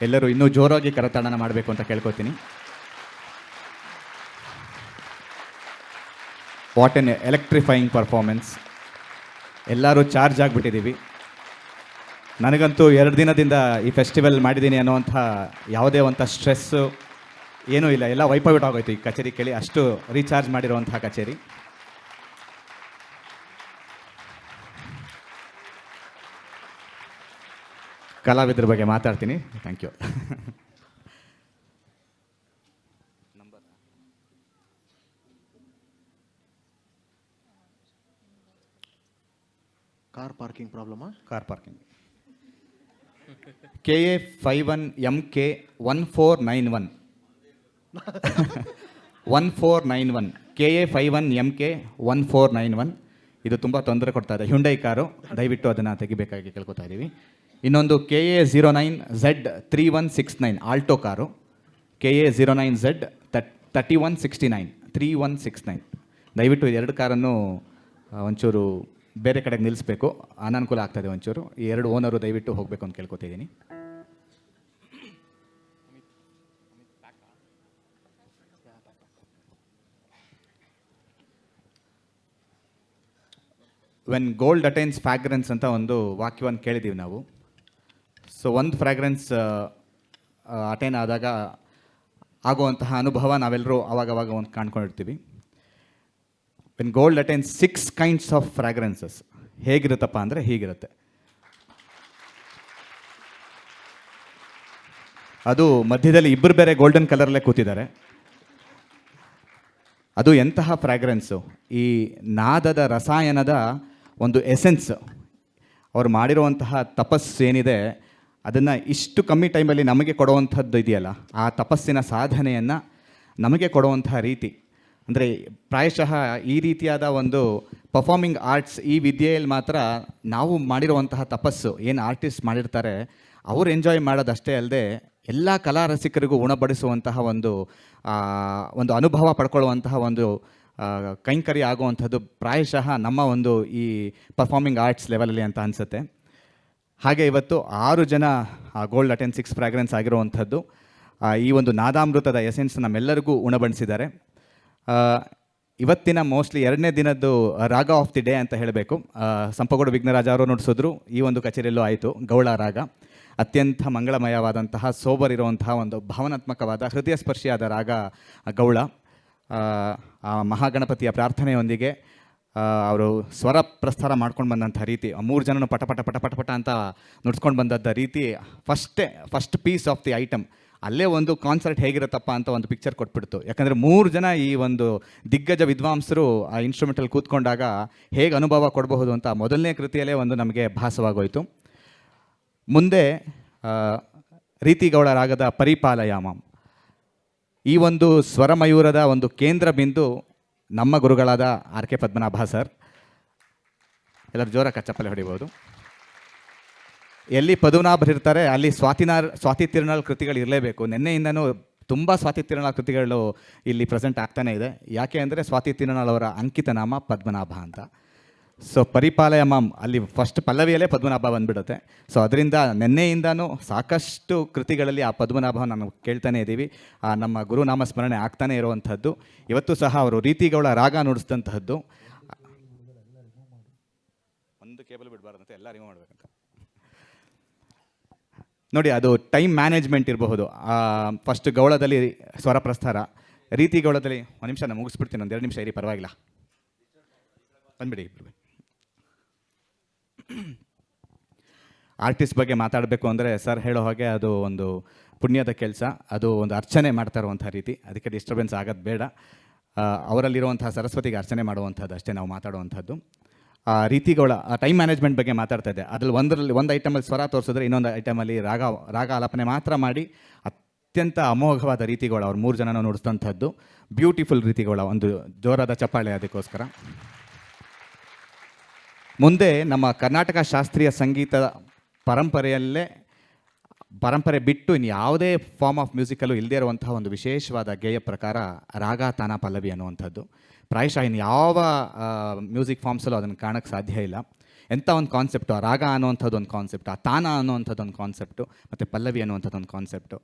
ಎಲ್ಲರೂ ಇನ್ನೂ ಜೋರಾಗಿ ಕರತಾಡನ ಮಾಡಬೇಕು ಅಂತ ಕೇಳ್ಕೊತೀನಿ. What N electrifying performance. ಎಲ್ಲರೂ ಚಾರ್ಜ್ ಆಗಿಬಿಟ್ಟಿದ್ದೀವಿ. ನನಗಂತೂ 2 ದಿನದಿಂದ ಈ ಫೆಸ್ಟಿವಲ್ ಮಾಡಿದ್ದೀನಿ ಅನ್ನೋವಂಥ ಯಾವುದೇ ಒಂಥ ಸ್ಟ್ರೆಸ್ಸು ಏನೂ ಇಲ್ಲ. ಎಲ್ಲ ವೈಪೌಟ್ ಆಗೋಯ್ತು ಈ ಕಚೇರಿ ಕೇಳಿ. ಅಷ್ಟು ರೀಚಾರ್ಜ್ ಮಾಡಿರುವಂಥ ಕಚೇರಿ. ಕಲಾವಿದ್ರ ಬಗ್ಗೆ ಮಾತಾಡ್ತೀನಿ. Thank you. ಕಾರ್ ಪಾರ್ಕಿಂಗ್ ಪ್ರಾಬ್ಲಮಾ? Car parking KA51MK 1491 1491 KA51MK 1491. ಇದು ತುಂಬ ತೊಂದರೆ ಕೊಡ್ತಾ ಇದೆ. ಹ್ಯುಂಡೈ ಕಾರು, ದಯವಿಟ್ಟು ಅದನ್ನು ತೆಗಿಬೇಕಾಗಿ ಕೇಳ್ಕೊತಾ ಇದ್ದೀವಿ. ಇನ್ನೊಂದು KA09Z3169 ಆಲ್ಟೋ ಕಾರು, KA09Z 3169 3169. ದಯವಿಟ್ಟು 2 ಕಾರನ್ನು ಒಂಚೂರು ಬೇರೆ ಕಡೆಗೆ ನಿಲ್ಲಿಸಬೇಕು, ಅನಾನುಕೂಲ ಆಗ್ತಾಯಿದೆ ಒಂಚೂರು. ಈ 2 ಓನರು ದಯವಿಟ್ಟು ಹೋಗಬೇಕು ಅಂತ ಕೇಳ್ಕೊತಿದ್ದೀನಿ. ವೆನ್ ಗೋಲ್ಡ್ ಅಟೈನ್ಸ್ ಫ್ರಾಗ್ರೆನ್ಸ್ ಅಂತ ಒಂದು ವಾಕ್ಯವನ್ನು ಕೇಳಿದ್ದೀವಿ ನಾವು. ಸೊ ಒಂದು ಫ್ರಾಗ್ರೆನ್ಸ್ ಅಟೈನ್ ಆದಾಗ ಆಗುವಂತಹ ಅನುಭವ ನಾವೆಲ್ಲರೂ ಅವಾಗವಾಗ ಒಂದು ಕಾಣ್ಕೊಂಡಿರ್ತೀವಿ. When gold attains 6 kinds of fragrances ಹೇಗಿರುತ್ತಪ್ಪ ಅಂದರೆ ಹೀಗಿರುತ್ತೆ. ಅದು ಮಧ್ಯದಲ್ಲಿ ಇಬ್ಬರು ಬೇರೆ ಗೋಲ್ಡನ್ ಕಲರಲ್ಲೇ ಕೂತಿದ್ದಾರೆ. ಅದು ಎಂತಹ ಫ್ರಾಗ್ರೆನ್ಸು! ಈ ನಾದದ ರಸಾಯನದ ಒಂದು ಎಸೆನ್ಸ್. ಅವ್ರು ಮಾಡಿರುವಂತಹ ತಪಸ್ಸು ಏನಿದೆ ಅದನ್ನು ಇಷ್ಟು ಕಮ್ಮಿ ಟೈಮಲ್ಲಿ ನಮಗೆ ಕೊಡುವಂಥದ್ದು ಇದೆಯಲ್ಲ, ಆ ತಪಸ್ಸಿನ ಸಾಧನೆಯನ್ನು ನಮಗೆ ಕೊಡುವಂತಹ ರೀತಿ ಅಂದರೆ ಪ್ರಾಯಶಃ ಈ ರೀತಿಯಾದ ಒಂದು ಪರ್ಫಾರ್ಮಿಂಗ್ ಆರ್ಟ್ಸ್ ಈ ವಿದ್ಯೆಯಲ್ಲಿ ಮಾತ್ರ ನಾವು ಮಾಡಿರುವಂತಹ ತಪಸ್ಸು ಏನು ಆರ್ಟಿಸ್ಟ್ ಮಾಡಿರ್ತಾರೆ ಅವರು ಎಂಜಾಯ್ ಮಾಡೋದಷ್ಟೇ ಅಲ್ಲದೆ ಎಲ್ಲ ಕಲಾ ರಸಿಕರಿಗೂ ಉಣಬಡಿಸುವಂತಹ ಒಂದು ಅನುಭವ ಪಡ್ಕೊಳ್ಳುವಂತಹ ಒಂದು ಕೈಂಕರ್ಯ ಆಗುವಂಥದ್ದು ಪ್ರಾಯಶಃ ನಮ್ಮ ಒಂದು ಈ ಪರ್ಫಾರ್ಮಿಂಗ್ ಆರ್ಟ್ಸ್ ಲೆವೆಲಲ್ಲಿ ಅಂತ ಅನಿಸುತ್ತೆ. ಹಾಗೆ ಇವತ್ತು 6 ಜನ ಗೋಲ್ಡ್ ಅಟೆನ್ 6 ಫ್ರಾಗ್ರೆನ್ಸ್ ಆಗಿರುವಂಥದ್ದು ಈ ಒಂದು ನಾದಾಮೃತದ ಎಸೆನ್ಸ್ ನಮ್ಮೆಲ್ಲರಿಗೂ ಉಣಬಡಿಸಿದ್ದಾರೆ. ಇವತ್ತಿನ ಮೋಸ್ಟ್ಲಿ 2ನೇ ದಿನದ್ದು ರಾಗ ಆಫ್ ದಿ ಡೇ ಅಂತ ಹೇಳಬೇಕು. ಸಂಪಗೋಡು ವಿಘ್ನರಾಜ ಅವರು ನುಡಿಸಿದ್ರು, ಈ ಒಂದು ಕಚೇರಿಯಲ್ಲೂ ಆಯಿತು. ಗೌಳ ರಾಗ ಅತ್ಯಂತ ಮಂಗಳಮಯವಾದಂತಹ ಸೋಬರ್ ಇರುವಂತಹ ಒಂದು ಭಾವನಾತ್ಮಕವಾದ ಹೃದಯ ಸ್ಪರ್ಶಿಯಾದ ರಾಗ ಗೌಳ. ಆ ಮಹಾಗಣಪತಿಯ ಪ್ರಾರ್ಥನೆಯೊಂದಿಗೆ ಅವರು ಸ್ವರ ಪ್ರಸ್ತಾರ ಮಾಡ್ಕೊಂಡು ಬಂದಂಥ ರೀತಿ, 3 ಜನನು ಪಟ ಪಟ ಪಟ ಪಟ ಪಟ ಅಂತ ನುಡ್ಸ್ಕೊಂಡು ಬಂದದ್ದ ರೀತಿ first piece of the item. ಅಲ್ಲೇ ಒಂದು ಕಾನ್ಸರ್ಟ್ ಹೇಗಿರುತ್ತಪ್ಪ ಅಂತ ಒಂದು ಪಿಕ್ಚರ್ ಕೊಟ್ಬಿಡ್ತು. ಯಾಕಂದರೆ 3 ಜನ ಈ ಒಂದು ದಿಗ್ಗಜ ವಿದ್ವಾಂಸರು ಆ ಇನ್ಸ್ಟ್ರೂಮೆಂಟಲ್ಲಿ ಕೂತ್ಕೊಂಡಾಗ ಹೇಗೆ ಅನುಭವ ಕೊಡಬಹುದು ಅಂತ ಮೊದಲನೇ ಕೃತಿಯಲ್ಲೇ ಒಂದು ನಮಗೆ ಭಾಸವಾಗೋಯಿತು. ಮುಂದೆ ರೀತಿಗೌಳ ರಾಗದ ಪರಿಪಾಲಯಾಮಂ, ಈ ಒಂದು ಸ್ವರಮಯೂರದ ಒಂದು ಕೇಂದ್ರ ಬಿಂದು ನಮ್ಮ ಗುರುಗಳಾದ RK ಪದ್ಮನಾಭ ಸರ್. ಎಲ್ಲರೂ ಜೋರಾಗಿ ಚಪ್ಪಲಿ ಹೊಡಿಬೋದು. ಎಲ್ಲಿ ಪದ್ಮನಾಭರಿರ್ತಾರೆ ಅಲ್ಲಿ ಸ್ವಾತಿ ತಿರುನಾಳ್ ಕೃತಿಗಳು ಇರಲೇಬೇಕು. ನಿನ್ನೆಯಿಂದನೂ ತುಂಬ ಸ್ವಾತಿ ತಿರುನಾಳ್ ಕೃತಿಗಳು ಇಲ್ಲಿ ಪ್ರೆಸೆಂಟ್ ಆಗ್ತಾನೆ ಇದೆ. ಯಾಕೆ ಅಂದರೆ ಸ್ವಾತಿ ತಿರುನಾಳ್ ಅವರ ಅಂಕಿತ ನಾಮ ಪದ್ಮನಾಭ ಅಂತ. ಸೊ ಪರಿಪಾಲಯಮಾಂ ಅಲ್ಲಿ ಫಸ್ಟ್ ಪಲ್ಲವಿಯಲ್ಲೇ ಪದ್ಮನಾಭ ಬಂದುಬಿಡುತ್ತೆ. ಸೊ ಅದರಿಂದ ನಿನ್ನೆಯಿಂದನೂ ಸಾಕಷ್ಟು ಕೃತಿಗಳಲ್ಲಿ ಆ ಪದ್ಮನಾಭ ನಾವು ಕೇಳ್ತಾನೆ ಇದ್ದೀವಿ. ನಮ್ಮ ಗುರುನಾಮ ಸ್ಮರಣೆ ಆಗ್ತಾನೆ ಇರುವಂಥದ್ದು. ಇವತ್ತು ಸಹ ಅವರು ರೀತಿಗೌಳ ರಾಗ ನುಡಿಸಿದಂತಹದ್ದು. ಒಂದು ಕೇಬಲ್ ಬಿಡಬಾರ್ದಂತ ಎಲ್ಲ ರಿಮೂವ್ ಮಾಡಬೇಕಂತ ನೋಡಿ. ಅದು ಟೈಮ್ ಮ್ಯಾನೇಜ್ಮೆಂಟ್ ಇರಬಹುದು. ಫಸ್ಟ್ ಗೌಳದಲ್ಲಿ ಸ್ವರ ಪ್ರಸ್ತಾರ, ರೀತಿ ಗೌಳದಲ್ಲಿ 1 ನಿಮಿಷ ನಾನು ಮುಗಿಸ್ಬಿಡ್ತೀನಿ, 1 2 ನಿಮಿಷ ಇರಿ, ಪರವಾಗಿಲ್ಲ, ಬಂದ್ಬಿಡಿ. ಆರ್ಟಿಸ್ಟ್ ಬಗ್ಗೆ ಮಾತಾಡಬೇಕು ಅಂದರೆ ಸರ್ ಹೇಳೋ ಹಾಗೆ ಅದು ಒಂದು ಪುಣ್ಯದ ಕೆಲಸ, ಅದು ಒಂದು ಅರ್ಚನೆ ಮಾಡ್ತಾ ಇರುವಂಥ ರೀತಿ. ಅದಕ್ಕೆ ಡಿಸ್ಟರ್ಬೆನ್ಸ್ ಆಗೋದು ಬೇಡ. ಅವರಲ್ಲಿರುವಂತಹ ಸರಸ್ವತಿಗೆ ಅರ್ಚನೆ ಮಾಡುವಂಥದ್ದು ಅಷ್ಟೇ ನಾವು ಮಾತಾಡುವಂಥದ್ದು. ರೀತಿಗಳ ಟೈಮ್ ಮ್ಯಾನೇಜ್ಮೆಂಟ್ ಬಗ್ಗೆ ಮಾತಾಡ್ತಾ ಇದ್ದೆ. ಅದರಲ್ಲಿ ಒಂದು ಐಟಮಲ್ಲಿ ಸ್ವರ ತೋರಿಸಿದ್ರೆ ಇನ್ನೊಂದು ಐಟಮಲ್ಲಿ ರಾಗ ಆಲಾಪನೆ ಮಾತ್ರ ಮಾಡಿ ಅತ್ಯಂತ ಅಮೋಘವಾದ ರೀತಿಗಳು ಅವ್ರು 3 ಜನನ ನುಡಿಸಿದಂಥದ್ದು. ಬ್ಯೂಟಿಫುಲ್ ರೀತಿಗಳ ಒಂದು ಜೋರಾದ ಚಪ್ಪಾಳೆ ಅದಕ್ಕೋಸ್ಕರ. ಮುಂದೆ ನಮ್ಮ ಕರ್ನಾಟಕ ಶಾಸ್ತ್ರೀಯ ಸಂಗೀತ ಪರಂಪರೆ ಬಿಟ್ಟು ಇನ್ನು ಯಾವುದೇ ಫಾರ್ಮ್ ಆಫ್ ಮ್ಯೂಸಿಕಲ್ಲೂ ಇಲ್ಲದೇ ಇರುವಂತಹ ಒಂದು ವಿಶೇಷವಾದ ಗೇಯ ಪ್ರಕಾರ ರಾಗ ತಾನ ಪಲ್ಲವಿ ಅನ್ನುವಂಥದ್ದು. ಪ್ರಾಯಶಃ ಇನ್ನು ಯಾವ ಮ್ಯೂಸಿಕ್ ಫಾರ್ಮ್ಸಲ್ಲೂ ಅದನ್ನು ಕಾಣೋಕ್ಕೆ ಸಾಧ್ಯ ಇಲ್ಲ. ಎಂಥ ಒಂದು ಕಾನ್ಸೆಪ್ಟು, ಆ ರಾಗ ಅನ್ನುವಂಥದ್ದು ಒಂದು ಕಾನ್ಸೆಪ್ಟು, ಆ ತಾನ ಅನ್ನುವಂಥದ್ದು ಒಂದು ಕಾನ್ಸೆಪ್ಟು, ಮತ್ತು ಪಲ್ಲವಿ ಅನ್ನುವಂಥದ್ದು ಒಂದು ಕಾನ್ಸೆಪ್ಟು.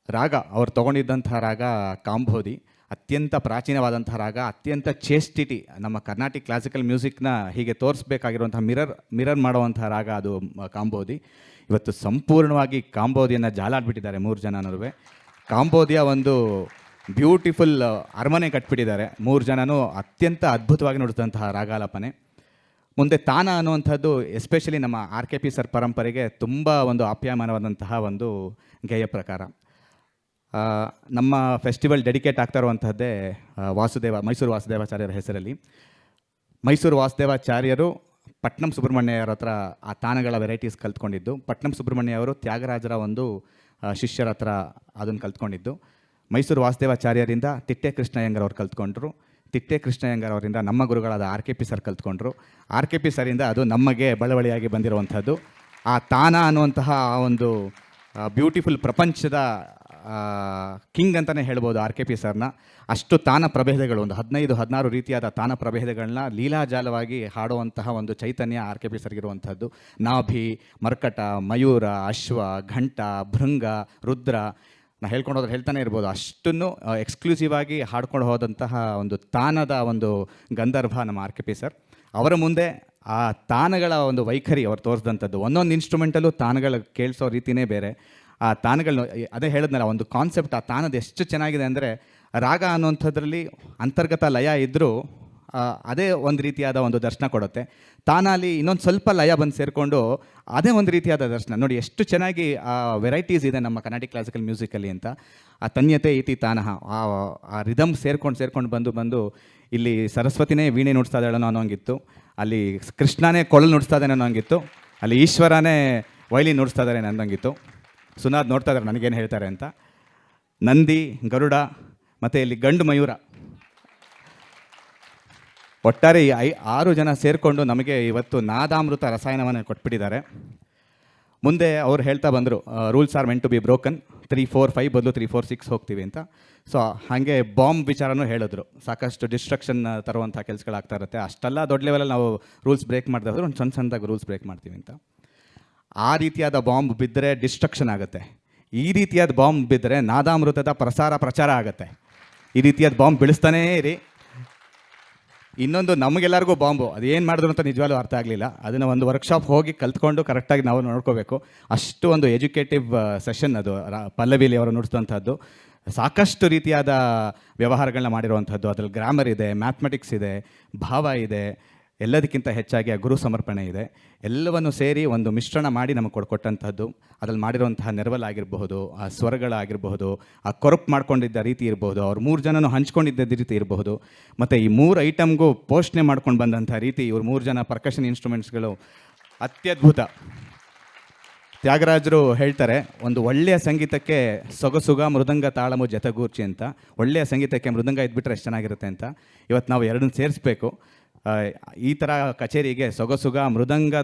ರಾಗ ಅವ್ರು ತೊಗೊಂಡಿದ್ದಂಥ ರಾಗ ಕಾಂಬೋದಿ, ಅತ್ಯಂತ ಪ್ರಾಚೀನವಾದಂಥ ರಾಗ, ಅತ್ಯಂತ ಚೇಸ್ಟಿಟಿ, ನಮ್ಮ ಕರ್ನಾಟಿಕ್ ಕ್ಲಾಸಿಕಲ್ ಮ್ಯೂಸಿಕ್ನ ಹೀಗೆ ತೋರಿಸ್ಬೇಕಾಗಿರುವಂಥ ಮಿರರ್ ಮಾಡುವಂಥ ರಾಗ ಅದು ಕಾಂಬೋದಿ. ಇವತ್ತು ಸಂಪೂರ್ಣವಾಗಿ ಕಾಂಬೋದಿಯನ್ನು ಜಾಲಾಡ್ಬಿಟ್ಟಿದ್ದಾರೆ 3 ಜನನೂ. ಕಾಂಬೋದಿಯ ಒಂದು ಬ್ಯೂಟಿಫುಲ್ ಅರಮನೆ ಕಟ್ಬಿಟ್ಟಿದ್ದಾರೆ 3 ಜನನೂ. ಅತ್ಯಂತ ಅದ್ಭುತವಾಗಿ ನುಡಿದಂತಹ ರಾಗಾಲಾಪನೆ. ಮುಂದೆ ತಾನ ಅನ್ನುವಂಥದ್ದು ಎಸ್ಪೆಷಲಿ ನಮ್ಮ RKP ಸರ್ ಪರಂಪರೆಗೆ ತುಂಬ ಒಂದು ಆಪ್ಯಾಯಮಾನವಾದಂತಹ ಒಂದು ಗೇಯ ಪ್ರಕಾರ. ನಮ್ಮ ಫೆಸ್ಟಿವಲ್ ಡೆಡಿಕೇಟ್ ಆಗ್ತಾ ಇರುವಂಥದ್ದೇ ಮೈಸೂರು ವಾಸುದೇವಾಚಾರ್ಯರ ಹೆಸರಲ್ಲಿ. ಮೈಸೂರು ವಾಸುದೇವಾಚಾರ್ಯರು ಪಟ್ನಂ ಸುಬ್ರಹ್ಮಣ್ಯರ ಹತ್ರ ಆ ತಾನಗಳ ವೆರೈಟೀಸ್ ಕಲ್ತ್ಕೊಂಡಿದ್ದು. ಪಟ್ನಂ ಸುಬ್ರಹ್ಮಣ್ಯ ಅವರು ತ್ಯಾಗರಾಜರ ಒಂದು ಶಿಷ್ಯರ ಹತ್ರ ಅದನ್ನು ಕಲ್ತ್ಕೊಂಡಿದ್ದು. ಮೈಸೂರು ವಾಸುದೇವಾಚಾರ್ಯರಿಂದ ತಿಟ್ಟೆ ಕೃಷ್ಣಯ್ಯಂಗರ್ ಅವ್ರು ಕಲ್ತ್ಕೊಂಡ್ರು. ತಿಟ್ಟೆ ಕೃಷ್ಣಯ್ಯಂಗರ್ ಅವರಿಂದ ನಮ್ಮ ಗುರುಗಳಾದ RKP ಸರ್ ಕಲ್ತ್ಕೊಂಡ್ರು. RKP ಸರಿಂದ ಅದು ನಮಗೆ ಬಳವಳಿಯಾಗಿ ಬಂದಿರುವಂಥದ್ದು. ಆ ತಾನ ಅನ್ನುವಂತಹ ಒಂದು ಬ್ಯೂಟಿಫುಲ್ ಪ್ರಪಂಚದ ಕಿಂಗ್ ಅಂತಲೇ ಹೇಳ್ಬೋದು RKP ಸರ್ನ. ಅಷ್ಟು ತಾನ ಪ್ರಭೇದಗಳು, ಒಂದು 15-16 ರೀತಿಯಾದ ತಾನ ಪ್ರಭೇದಗಳನ್ನ ಲೀಲಾಜಾಲವಾಗಿ ಹಾಡುವಂತಹ ಒಂದು ಚೈತನ್ಯ RKP ಸರ್ಗಿರುವಂಥದ್ದು. ನಾಭಿ, ಮರ್ಕಟ, ಮಯೂರ, ಅಶ್ವ, ಘಂಟ, ಭೃಂಗ, ರುದ್ರ, ನಾನು ಹೇಳ್ಕೊಂಡು ಹೋದ್ರೆ ಹೇಳ್ತಾನೆ ಇರ್ಬೋದು. ಅಷ್ಟನ್ನು ಎಕ್ಸ್ಕ್ಲೂಸಿವ್ ಆಗಿ ಹಾಡ್ಕೊಂಡು ಹೋದಂತಹ ಒಂದು ತಾನದ ಒಂದು ಗಂಧರ್ವ ನಮ್ಮ RKP ಸರ್. ಅವರ ಮುಂದೆ ಆ ತಾನಗಳ ಒಂದು ವೈಖರಿ ಅವ್ರು ತೋರಿಸಿದಂಥದ್ದು. ಒಂದೊಂದು ಇನ್ಸ್ಟ್ರೂಮೆಂಟಲ್ಲೂ ತಾನಗಳು ಕೇಳಿಸೋ ರೀತಿಯೇ ಬೇರೆ. ಆ ತಾನಗಳನ್ನ ಅದೇ ಹೇಳಿದ್ನಲ್ಲ, ಒಂದು ಕಾನ್ಸೆಪ್ಟ್, ಆ ತಾನದ ಎಷ್ಟು ಚೆನ್ನಾಗಿದೆ ಅಂದರೆ, ರಾಗ ಅನ್ನುವಂಥದ್ರಲ್ಲಿ ಅಂತರ್ಗತ ಲಯ ಇದ್ದರೂ ಅದೇ ಒಂದು ರೀತಿಯಾದ ಒಂದು ದರ್ಶನ ಕೊಡುತ್ತೆ. ತಾನಲ್ಲಿ ಇನ್ನೊಂದು ಸ್ವಲ್ಪ ಲಯ ಬಂದು ಸೇರಿಕೊಂಡು ಅದೇ ಒಂದು ರೀತಿಯಾದ ದರ್ಶನ. ನೋಡಿ ಎಷ್ಟು ಚೆನ್ನಾಗಿ ಆ ವೆರೈಟೀಸ್ ಇದೆ ನಮ್ಮ ಕರ್ನಾಟಿಕ್ ಕ್ಲಾಸಿಕಲ್ ಮ್ಯೂಸಿಕಲ್ಲಿ ಅಂತ. ಆ ತನ್ಯತೆ ಇತಿ ತಾನಹ, ಆ ರಿದಮ್ ಸೇರ್ಕೊಂಡು ಬಂದು ಇಲ್ಲಿ ಸರಸ್ವತಿನೇ ವೀಣೆ ನುಡಿಸ್ತಾ ಇದ್ದಾಳೋ ಅನ್ನೋಂಗಿತ್ತು, ಅಲ್ಲಿ ಕೃಷ್ಣನೇ ಕೊಳಲು ನುಡಿಸ್ತಾ ಇದ್ದಾನೆ ಅನ್ನೋಂಗಿತ್ತು, ಅಲ್ಲಿ ಈಶ್ವರನೇ ವೈಲಿನ್ ನುಡಿಸ್ತಾ ಇದ್ದಾರೆ ಅನ್ನೋಂಗಿತ್ತು. ಸುನಾದ್ ನೋಡ್ತಾ ಇದ್ದಾರೆ ನನಗೇನು ಹೇಳ್ತಾರೆ ಅಂತ. ನಂದಿ, ಗರುಡ ಮತ್ತು ಇಲ್ಲಿ ಗಂಡು ಮಯೂರ, ಒಟ್ಟಾರೆ ಈ 6 ಜನ ಸೇರಿಕೊಂಡು ನಮಗೆ ಇವತ್ತು ನಾದಾಮೃತ ರಸಾಯನವನ್ನು ಕೊಟ್ಬಿಟ್ಟಿದ್ದಾರೆ. ಮುಂದೆ ಅವ್ರು ಹೇಳ್ತಾ ಬಂದರು, rules are meant to be broken, 3, 4, 5 ಬದಲು 3, 4, 6 ಹೋಗ್ತೀವಿ ಅಂತ. ಸೊ ಹಾಗೆ ಬಾಂಬ್ ವಿಚಾರನೂ ಹೇಳಿದ್ರು. ಸಾಕಷ್ಟು ಡಿಸ್ಟ್ರಕ್ಷನ್ ತರುವಂಥ ಕೆಲಸಗಳಾಗ್ತಾ ಇರುತ್ತೆ. ಅಷ್ಟೆಲ್ಲ ದೊಡ್ಡ ಲೆವೆಲಲ್ಲಿ ನಾವು ರೂಲ್ಸ್ ಬ್ರೇಕ್ ಮಾಡಿದ್ರೆ ಒಂದು ಸಣ್ಣದಾಗಿ ರೂಲ್ಸ್ ಬ್ರೇಕ್ ಮಾಡ್ತೀವಿ ಅಂತ. ಆ ರೀತಿಯಾದ ಬಾಂಬ್ ಬಿದ್ದರೆ ಡಿಸ್ಟ್ರಕ್ಷನ್ ಆಗುತ್ತೆ. ಈ ರೀತಿಯಾದ ಬಾಂಬ್ ಬಿದ್ದರೆ ನಾದಾಮೃತದ ಪ್ರಚಾರ ಆಗುತ್ತೆ. ಈ ರೀತಿಯಾದ ಬಾಂಬ್ ಬೆಳೆಸ್ತಾನೇ ಇರಿ. ಇನ್ನೊಂದು ನಮಗೆಲ್ಲರಿಗೂ ಬಾಂಬು, ಅದು ಏನು ಮಾಡಿದ್ರು ಅಂತ ನಿಜವಾಗ್ಲೂ ಅರ್ಥ ಆಗಲಿಲ್ಲ. ಅದನ್ನು ಒಂದು ವರ್ಕ್ಶಾಪ್ ಹೋಗಿ ಕಲ್ತ್ಕೊಂಡು ಕರೆಕ್ಟಾಗಿ ನಾವು ನೋಡ್ಕೋಬೇಕು. ಅಷ್ಟು ಒಂದು ಎಜುಕೇಟಿವ್ ಸೆಷನ್ ಅದು. ಪಲ್ಲವಿಲಿ ಅವರು ನುಡಿಸಿದಂಥದ್ದು ಸಾಕಷ್ಟು ರೀತಿಯಾದ ವ್ಯವಹಾರಗಳನ್ನ ಮಾಡಿರುವಂಥದ್ದು. ಅದರಲ್ಲಿ ಗ್ರಾಮರ್ ಇದೆ, ಮ್ಯಾಥಮೆಟಿಕ್ಸ್ ಇದೆ, ಭಾವ ಇದೆ, ಎಲ್ಲದಕ್ಕಿಂತ ಹೆಚ್ಚಾಗಿ ಆ ಗುರು ಸಮರ್ಪಣೆ ಇದೆ. ಎಲ್ಲವನ್ನು ಸೇರಿ ಒಂದು ಮಿಶ್ರಣ ಮಾಡಿ ನಮಗೆ ಕೊಟ್ಟಂಥದ್ದು. ಅದ್ರಲ್ಲಿ ಮಾಡಿರುವಂತಹ ನೆರವಲಾಗಿರಬಹುದು, ಆ ಸ್ವರಗಳಾಗಿರಬಹುದು, ಆ ಕೊರಪ್ ಮಾಡ್ಕೊಂಡಿದ್ದ ರೀತಿ ಇರಬಹುದು, ಅವ್ರು 3 ಜನನೂ ಹಂಚ್ಕೊಂಡಿದ್ದ ರೀತಿ ಇರಬಹುದು, ಮತ್ತು ಈ 3 ಐಟಮ್ಗೂ ಪೋಷಣೆ ಮಾಡ್ಕೊಂಡು ಬಂದಂಥ ರೀತಿ, ಇವ್ರು 3 ಜನ ಪರ್ಕಷನ್ ಇನ್ಸ್ಟ್ರೂಮೆಂಟ್ಸ್ಗಳು ಅತ್ಯದ್ಭುತ. ತ್ಯಾಗರಾಜರು ಹೇಳ್ತಾರೆ, ಒಂದು ಒಳ್ಳೆಯ ಸಂಗೀತಕ್ಕೆ ಸೊಗಸುಗ ಮೃದಂಗ ತಾಳಮು ಜತಗೂರ್ಚಿ ಅಂತ. ಒಳ್ಳೆಯ ಸಂಗೀತಕ್ಕೆ ಮೃದಂಗ ಇದ್ಬಿಟ್ರೆ ಎಷ್ಟು ಚೆನ್ನಾಗಿರುತ್ತೆ ಅಂತ. ಇವತ್ತು ನಾವು ಎರಡನ್ನು ಸೇರಿಸ್ಬೇಕು. ಈ ಥರ ಕಚೇರಿಗೆ ಸೊಗಸುಗ ಮೃದಂಗ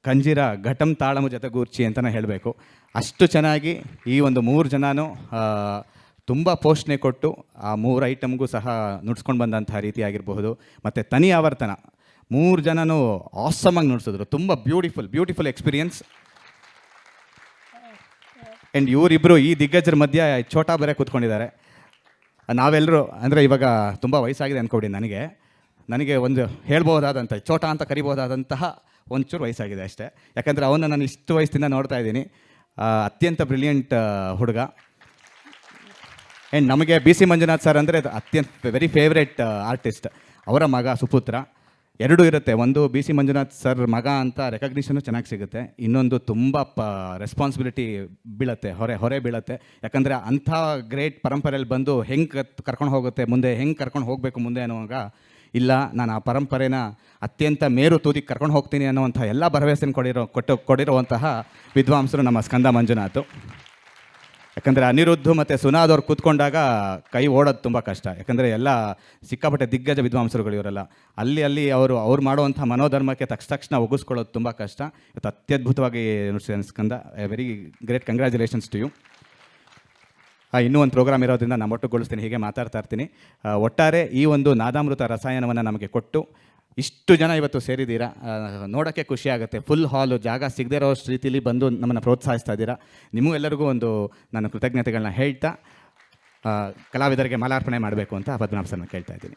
ಕಂಜಿರ ಘಟಂ ತಾಳಮು ಜತಗೂರ್ಚಿ ಅಂತಲೇ ಹೇಳಬೇಕು. ಅಷ್ಟು ಚೆನ್ನಾಗಿ ಈ ಒಂದು 3 ಜನನೂ ತುಂಬ ಪೋಷಣೆ ಕೊಟ್ಟು ಆ 3 ಐಟಮ್ಗೂ ಸಹ ನುಡ್ಸ್ಕೊಂಡು ಬಂದಂಥ ರೀತಿ ಆಗಿರಬಹುದು. ಮತ್ತು ತನಿ ಆವರ್ತನ 3 ಜನನೂ ಆಸಮಾಗಿ ನುಡಿಸಿದ್ರು. ತುಂಬ ಬ್ಯೂಟಿಫುಲ್ ಎಕ್ಸ್ಪೀರಿಯನ್ಸ್. ಆ್ಯಂಡ್ ಇವರಿಬ್ಬರು ಈ ದಿಗ್ಗಜರ ಮಧ್ಯೆ ಛೋಟಾ ಬೇರೆ ಕೂತ್ಕೊಂಡಿದ್ದಾರೆ. ನಾವೆಲ್ಲರೂ ಅಂದರೆ ಇವಾಗ ತುಂಬ ವಯಸ್ಸಾಗಿದೆ ಅಂದ್ಕೊಡಿ, ನನಗೆ ಒಂದು ಹೇಳ್ಬೋದಾದಂಥ ಛೋಟಾ ಅಂತ ಕರಿಬೋದಾದಂತಹ ಒಂಚೂರು ವಯಸ್ಸಾಗಿದೆ ಅಷ್ಟೇ. ಯಾಕಂದರೆ ಅವನ್ನ ನಾನು ಇಷ್ಟು ವಯಸ್ಸಿಂದ ನೋಡ್ತಾ ಇದ್ದೀನಿ. ಅತ್ಯಂತ ಬ್ರಿಲಿಯಂಟ್ ಹುಡುಗ. ಆ್ಯಂಡ್ ನಮಗೆ BC ಮಂಜುನಾಥ್ ಸರ್ ಅಂದರೆ ಅತ್ಯಂತ ವೆರಿ ಫೇವ್ರೇಟ್ ಆರ್ಟಿಸ್ಟ್. ಅವರ ಮಗ ಸುಪುತ್ರ ಎರಡೂ ಇರುತ್ತೆ. ಒಂದು BC ಮಂಜುನಾಥ್ ಸರ್ ಮಗ ಅಂತ ರೆಕಗ್ನಿಷನು ಚೆನ್ನಾಗಿ ಸಿಗುತ್ತೆ. ಇನ್ನೊಂದು ತುಂಬ ರೆಸ್ಪಾನ್ಸಿಬಿಲಿಟಿ ಬೀಳುತ್ತೆ, ಹೊರೆ ಬೀಳುತ್ತೆ. ಯಾಕಂದರೆ ಅಂಥ ಗ್ರೇಟ್ ಪರಂಪರೆಯಲ್ಲಿ ಬಂದು ಹೆಂಗೆ ಕರ್ಕೊಂಡು ಹೋಗುತ್ತೆ ಮುಂದೆ, ಹೆಂಗೆ ಕರ್ಕೊಂಡು ಹೋಗಬೇಕು ಮುಂದೆ ಅನ್ನುವಾಗ, ಇಲ್ಲ ನಾನು ಆ ಪರಂಪರೆನ ಅತ್ಯಂತ ಮೇರು ತೂದಿಗೆ ಕರ್ಕೊಂಡು ಹೋಗ್ತೀನಿ ಅನ್ನುವಂಥ ಎಲ್ಲ ಭರವಸೆನ ಕೊಡಿರುವಂತಹ ವಿದ್ವಾಂಸರು ನಮ್ಮ ಸ್ಕಂದ ಮಂಜುನಾಥ್. ಯಾಕಂದರೆ ಅನಿರುದ್ಧು ಮತ್ತು ಸುನಾದ್ ಅವ್ರು ಕೂತ್ಕೊಂಡಾಗ ಕೈ ಓಡೋದು ತುಂಬ ಕಷ್ಟ. ಯಾಕಂದರೆ ಎಲ್ಲ ಸಿಕ್ಕಾಪಟ್ಟೆ ದಿಗ್ಗಜ ವಿದ್ವಾಂಸರುಗಳು ಇವರೆಲ್ಲ. ಅಲ್ಲಿ ಅವ್ರು ಮಾಡುವಂಥ ಮನೋಧರ್ಮಕ್ಕೆ ತಕ್ಷಣ ಒಗ್ಗಿಸ್ಕೊಳ್ಳೋದು ತುಂಬ ಕಷ್ಟ. ಇವತ್ತು ಅತ್ಯದ್ಭುತವಾಗಿ ನುಡಿಸಿದ Skanda, very great, congratulations to you. ಇನ್ನೂ ಒಂದು ಪ್ರೋಗ್ರಾಮ್ ಇರೋದ್ರಿಂದ ನಾನು ಒಟ್ಟುಗೊಳಿಸ್ತೀನಿ, ಹೀಗೆ ಮಾತಾಡ್ತಾ ಇರ್ತೀನಿ. ಒಟ್ಟಾರೆ ಈ ಒಂದು ನಾದಾಮೃತ ರಸಾಯನವನ್ನು ನಮಗೆ ಕೊಟ್ಟು ಇಷ್ಟು ಜನ ಇವತ್ತು ಸೇರಿದ್ದೀರಾ, ನೋಡೋಕ್ಕೆ ಖುಷಿ ಆಗುತ್ತೆ. ಫುಲ್ ಹಾಲು ಜಾಗ ಸಿಗದೇ ಇರೋ ರೀತಿಯಲ್ಲಿ ಬಂದು ನಮ್ಮನ್ನು ಪ್ರೋತ್ಸಾಹಿಸ್ತಾ ಇದ್ದೀರಾ. ನಿಮಗೆಲ್ಲರಿಗೂ ಒಂದು ನಾನು ಕೃತಜ್ಞತೆಗಳನ್ನ ಹೇಳ್ತಾ ಕಲಾವಿದರಿಗೆ ಮಾಲಾರ್ಪಣೆ ಮಾಡಬೇಕು ಅಂತ ಪದ್ಮನಾಭ ಸರ್ನ ಕೇಳ್ತಾ ಇದ್ದೀನಿ.